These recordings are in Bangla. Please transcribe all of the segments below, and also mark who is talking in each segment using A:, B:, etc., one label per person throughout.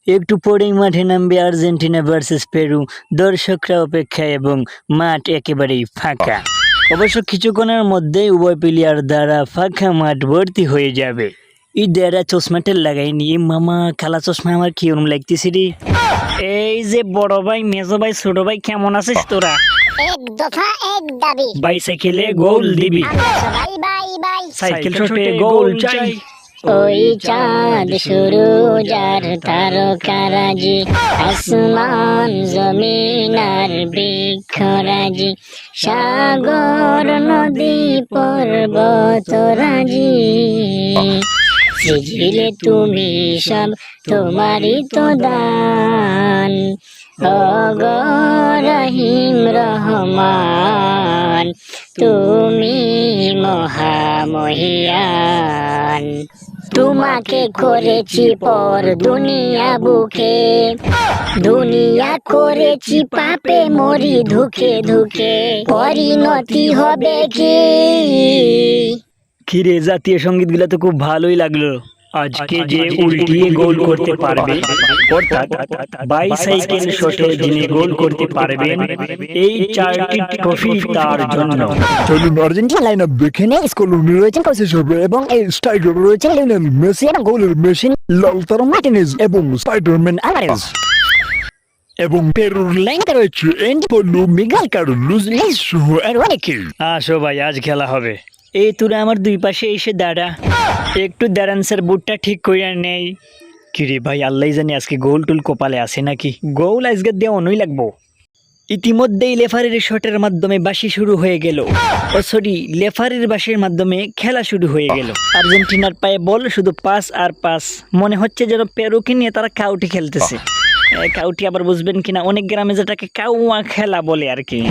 A: একটু পরেই মাঠে নামবে আর্জেন্টিনা ভার্সেস পেরু। দর্শকরা অপেক্ষায় এবং মাঠ একেবারেই ফাঁকা। অবশ্য কিছুক্ষণের মধ্যেই উভয় প্লেয়ার দ্বারা ফাঁকা মাঠ ভর্তি হয়ে যাবে। এই দ্বারা চশমাটা লাগাইনি মামা, কালা চশমা আমার কি ওরম লাগতেছে রে। এই যে বড় ভাই, মেজো ভাই, ছোট ভাই, কেমন আছিস তোরা?
B: এক দফা এক দাবি,
A: বাইসাইকেলে গোল দিবি,
B: আমরা সবাই বাই বাই।
A: সাইকেল শটে গোল চাই।
B: ওই চাঁদ শুরু যার তারকারাজি, আসমান জমিন আর বৃক্ষরাজি, সাগর নদী পর্বত রাজি, সৃজিলে তুমি সব তোমারই তো দান, ওগো রহিম রহমান, তুমি মহামহিয়ান। তোমাকে করেছি পর দুনিয়া বুকে, দুনিয়া করেছি পাপে মরি ধুকে ধুকে, পরিণতি হবে কি?
A: খিরে, জাতীয় সঙ্গীত গুলা তো খুব ভালোই লাগলো। আজকে যে উল্টিয়ে গোল করতে পারবে, অর্থাৎ বাইসাইকেল শটে যিনি গোল করতে পারবেন, এই 4টি ট্রফি তার জন্য।
C: চলুন আর্জেন্টিনা লাইনআপ দেখে নেই। স্কোরে রয়েছেন কাসিস এবং এই স্ট্রাইকারে রয়েছেন লিওনেল মেসি এবং গোলের মেশিন লাউতারো মার্টিনেজ এবং স্পাইডারম্যান আলভারেজ। এবং পেরুর লাইনে রয়েছে এনপোলো, মিগাল কার্লোস, লিসো আর অনেকে।
A: আসো ভাই, আজ খেলা হবে। এই তোরা আমার দুই পাশে এসে দাঁড়া, একটু দাঁড়ান স্যার, বুটটা ঠিক করে নেই। কিরে ভাই, আল্লাহ জানি আজকে গোল টুল কপালে আসে নাকি। গোল আজকে দেওয়ানই লাগবো। ইতিমধ্যেই লেফারির শটের মাধ্যমে বাঁশি শুরু হয়ে গেল। লেফারির বাঁশির মাধ্যমে খেলা শুরু হয়ে গেল। আর্জেন্টিনার পায়ে বল, শুধু পাস আর পাস। মনে হচ্ছে যেন পেরুকে নিয়ে তারা কাউটি খেলতেছে। কাউটি আবার বুঝবেন কিনা, অনেক গ্রামে যেটাকে কাউয়া খেলা বলে আর কি।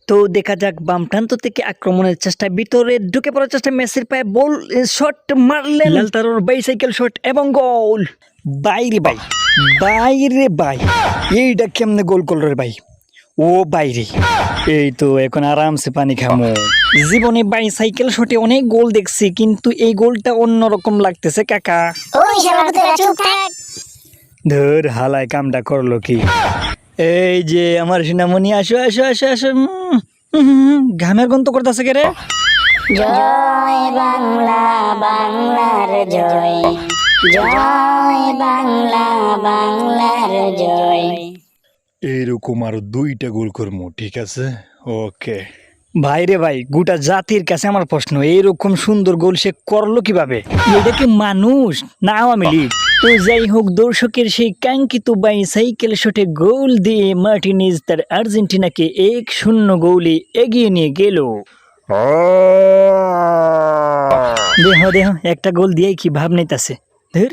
A: তো দেখা যাক, বাম প্রান্ত থেকে আক্রমণের চেষ্টা, ভিতরে ঢুকে পড়ার চেষ্টা, মেসির পায়ে বল, শট মারলেন লাউতারোর বাইসাইকেল শট এবং গোল। বাইরে ভাই, বাইরে ভাই, এইটা কেমনে গোল করল রে ভাই? ও বাইরে, এই তো এখন আরামসে পানি খামো। জীবনে বাইসাইকেল শটে অনেক গোল দেখছি, কিন্তু এই গোলটা অন্যরকম লাগতেছে কাকা।
B: ওই শালা তোরা চুপ থাক।
A: ধর হালায় কামটা করলো কি? এই যে আমার সিনামণি, আসো আসো আসো আসো। ঘামের গন্ধ করতেছে কে রে?
B: জয় বাংলা, বাংলার জয়, জয় বাংলা, বাংলার জয়।
C: এরকম আর 2টা গোল করবো, ঠিক আছে? ওকে
A: ভাই রে ভাই, গোটা জাতির কাছে আমার প্রশ্ন, এইরকম সুন্দর গোল সে করলো কিভাবে? এটা কি মানুষ না আওয়ামী লীগ? তো যাই হোক, দর্শকের সেই কাঙ্ক্ষিত বাইসাইকেল শটে গোল দিয়ে মার্টিনেজ তার আর্জেন্টিনাকে 1-0 গোলে এগিয়ে নিয়ে গেল। দেহ একটা গোল দিয়ে কি ভাব নিতেছে। ধর,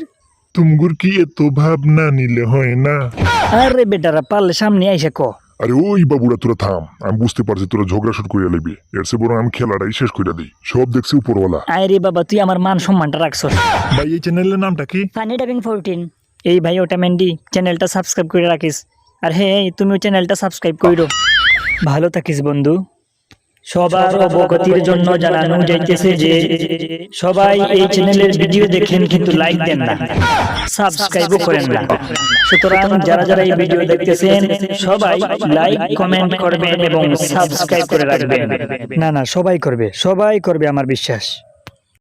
D: তুমগুর কি এত ভাব না নিলে হয় না?
A: আরে বেটারা, পারলে সামনে আইসা ক।
D: আরে ওই বাবুরা, তোরা থাম। আমি বুঝতে পারছি তোরা ঝগড়া শুট করিয়া লইবি, এর চেয়ে বরং আমি খেলাটাই শেষ করিয়া দিই। সব দেখছি উপরওয়ালা।
A: আরে বাবা, তুই আমার মান সম্মানটা রাখছস।
D: ভাই, এই চ্যানেলের নামটা কি?
A: Funny dubbing 14। এই ভাই, ওটা মেন্ডি, চ্যানেলটা সাবস্ক্রাইব করে রাখিস। আর হ্যাঁ, তুমিও চ্যানেলটা সাবস্ক্রাইব কইরো। ভালো থাকিস বন্ধু। সবার অবগতির জন্য জানানো যাইতেছে যে সবাই এই চ্যানেলের ভিডিও দেখেন, কিন্তু লাইক দেন না, সাবস্ক্রাইবও করেন না। সুতরাং যারা যারা এই ভিডিও দেখতেছেন, সবাই লাইক কমেন্ট করবেন এবং সাবস্ক্রাইব করে রাখবেন। না, সবাই করবে, আমার বিশ্বাস।